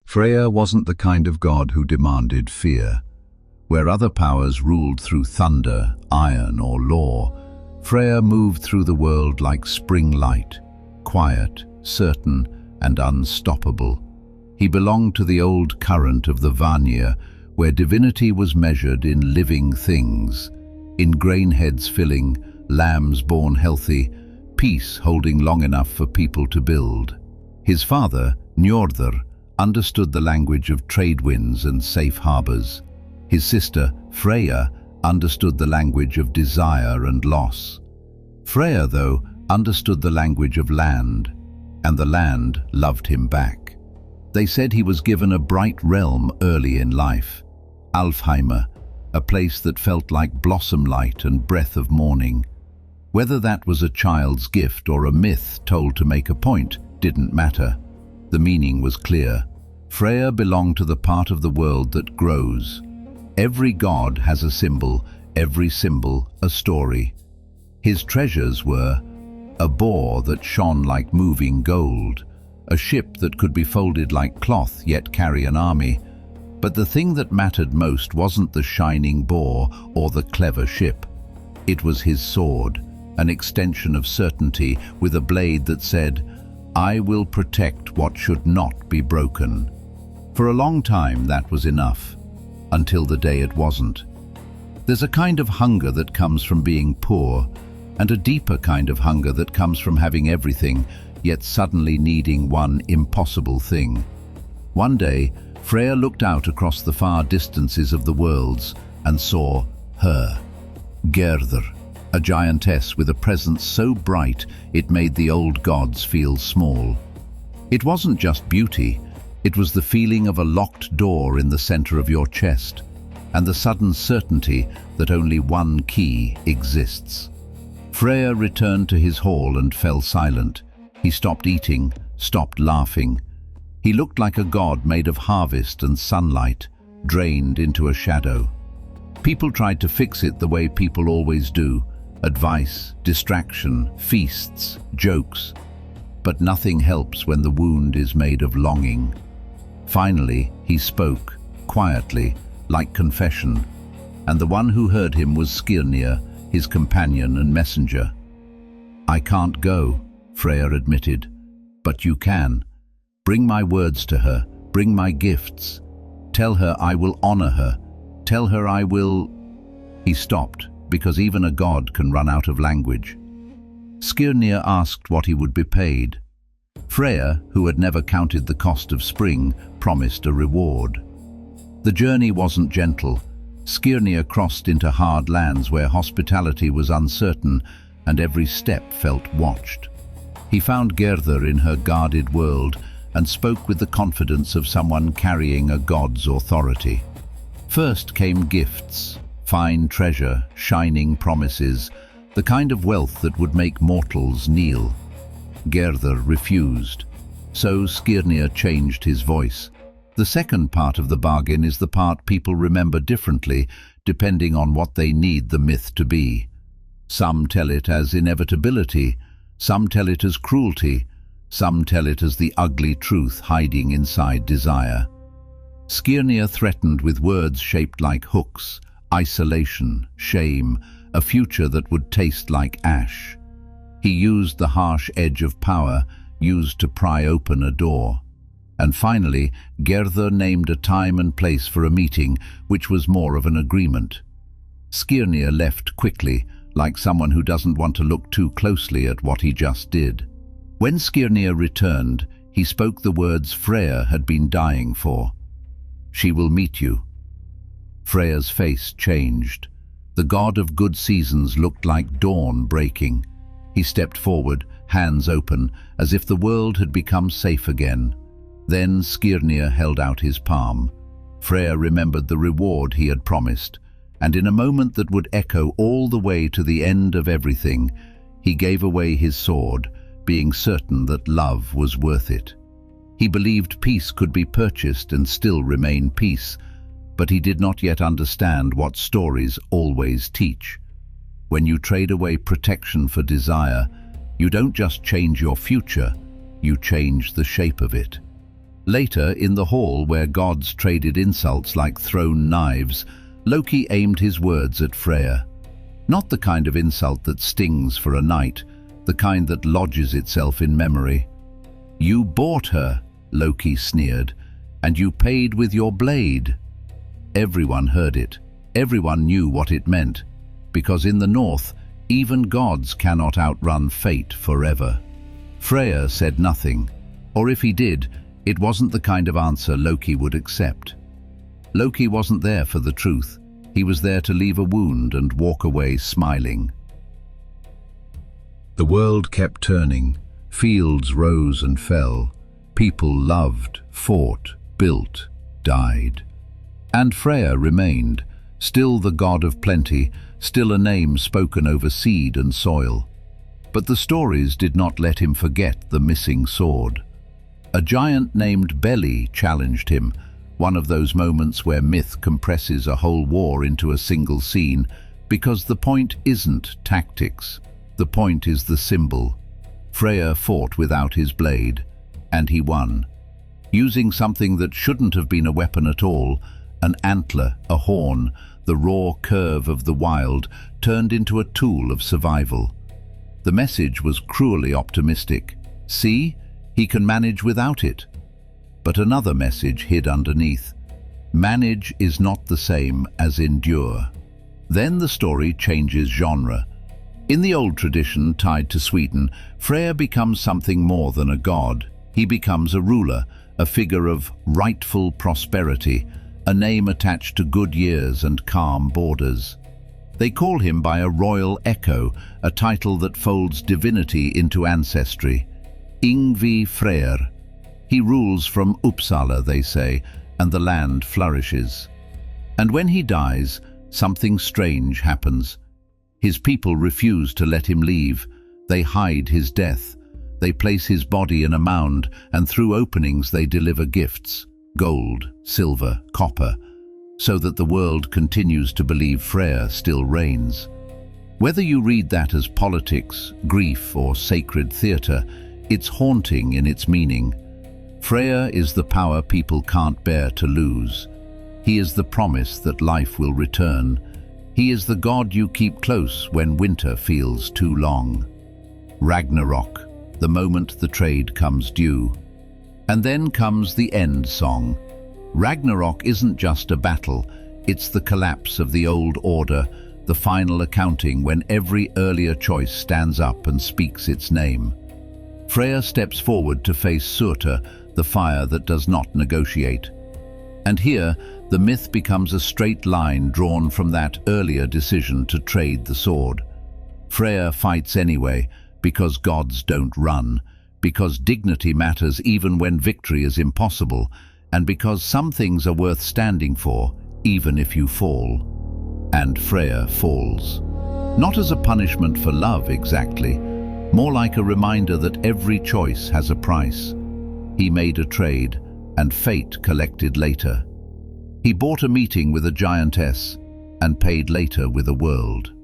Freyr wasn't the kind of god who demanded fear. Where other powers ruled through thunder, iron, or law, Freyr moved through the world like spring light, quiet, certain, and unstoppable. He belonged to the old current of the Vanir, where divinity was measured in living things, in grain heads filling, lambs born healthy, peace holding long enough for people to build. His father, Gerðr, understood the language of trade winds and safe harbors. His sister, Freyr, understood the language of desire and loss. Freyr, though, understood the language of land, and the land loved him back. They said he was given a bright realm early in life, Alfheimr, a place that felt like blossom light and breath of morning. Whether that was a child's gift or a myth told to make a point didn't matter. The meaning was clear. Freyr belonged to the part of the world that grows. Every god has a symbol, every symbol a story. His treasures were a boar that shone like moving gold, a ship that could be folded like cloth yet carry an army. But the thing that mattered most wasn't the shining boar or the clever ship. It was his sword, an extension of certainty with a blade that said, "I will protect what should not be broken." For a long time that was enough, until the day it wasn't. There's a kind of hunger that comes from being poor, and a deeper kind of hunger that comes from having everything, yet suddenly needing one impossible thing. One day, Freyr looked out across the far distances of the worlds and saw her, Gerðr, a giantess with a presence so bright it made the old gods feel small. It wasn't just beauty, it was the feeling of a locked door in the center of your chest, and the sudden certainty that only one key exists. Freyr returned to his hall and fell silent. He stopped eating, stopped laughing. He looked like a god made of harvest and sunlight, drained into a shadow. People tried to fix it the way people always do: advice, distraction, feasts, jokes. But nothing helps when the wound is made of longing. Finally, he spoke, quietly, like confession, and the one who heard him was Skírnir, his companion and messenger. "I can't go," Freyr admitted, "but you can. Bring my words to her, bring my gifts. Tell her I will honor her. Tell her I will—" He stopped, because even a god can run out of language. Skírnir asked what he would be paid. Freyr, who had never counted the cost of spring, promised a reward. The journey wasn't gentle. Skírnir crossed into hard lands where hospitality was uncertain and every step felt watched. He found Gerðr in her guarded world and spoke with the confidence of someone carrying a god's authority. First came gifts, fine treasure, shining promises, the kind of wealth that would make mortals kneel. Gerðr refused, so Skírnir changed his voice. The second part of the bargain is the part people remember differently, depending on what they need the myth to be. Some tell it as inevitability, some tell it as cruelty, some tell it as the ugly truth hiding inside desire. Skírnir threatened with words shaped like hooks: isolation, shame, a future that would taste like ash. He used the harsh edge of power, used to pry open a door. And finally, Gerðr named a time and place for a meeting, which was more of an agreement. Skírnir left quickly, like someone who doesn't want to look too closely at what he just did. When Skírnir returned, he spoke the words Freyr had been dying for. "She will meet you." Freyr's face changed. The god of good seasons looked like dawn breaking. He stepped forward, hands open, as if the world had become safe again. Then Skírnir held out his palm. Freyr remembered the reward he had promised, and in a moment that would echo all the way to the end of everything, he gave away his sword, being certain that love was worth it. He believed peace could be purchased and still remain peace, but he did not yet understand what stories always teach. When you trade away protection for desire, you don't just change your future, you change the shape of it. Later, in the hall where gods traded insults like thrown knives, Loki aimed his words at Freyr. Not the kind of insult that stings for a night, the kind that lodges itself in memory. "You bought her," Loki sneered, "and you paid with your blade." Everyone heard it. Everyone knew what it meant, because in the north, even gods cannot outrun fate forever. Freyr said nothing, or if he did, it wasn't the kind of answer Loki would accept. Loki wasn't there for the truth. He was there to leave a wound and walk away smiling. The world kept turning. Fields rose and fell. People loved, fought, built, died. And Freyr remained, still the god of plenty, still a name spoken over seed and soil. But the stories did not let him forget the missing sword. A giant named Beli challenged him, one of those moments where myth compresses a whole war into a single scene, because the point isn't tactics, the point is the symbol. Freyr fought without his blade, and he won. Using something that shouldn't have been a weapon at all, an antler, a horn, the raw curve of the wild, turned into a tool of survival. The message was cruelly optimistic. See, he can manage without it. But another message hid underneath. Manage is not the same as endure. Then the story changes genre. In the old tradition tied to Sweden, Freyr becomes something more than a god. He becomes a ruler, a figure of rightful prosperity, a name attached to good years and calm borders. They call him by a royal echo, a title that folds divinity into ancestry. Yngvi Freyr. He rules from Uppsala, they say, and the land flourishes. And when he dies, something strange happens. His people refuse to let him leave. They hide his death. They place his body in a mound, and through openings they deliver gifts. Gold, silver, copper, so that the world continues to believe Freyr still reigns. Whether you read that as politics, grief, or sacred theatre, it's haunting in its meaning. Freyr is the power people can't bear to lose. He is the promise that life will return. He is the god you keep close when winter feels too long. Ragnarok, the moment the trade comes due. And then comes the end song. Ragnarok isn't just a battle, it's the collapse of the old order, the final accounting when every earlier choice stands up and speaks its name. Freyr steps forward to face Surtr, the fire that does not negotiate. And here, the myth becomes a straight line drawn from that earlier decision to trade the sword. Freyr fights anyway, because gods don't run, because dignity matters even when victory is impossible, and because some things are worth standing for, even if you fall. And Freyr falls. Not as a punishment for love, exactly, more like a reminder that every choice has a price. He made a trade, and fate collected later. He bought a meeting with a giantess, and paid later with a world.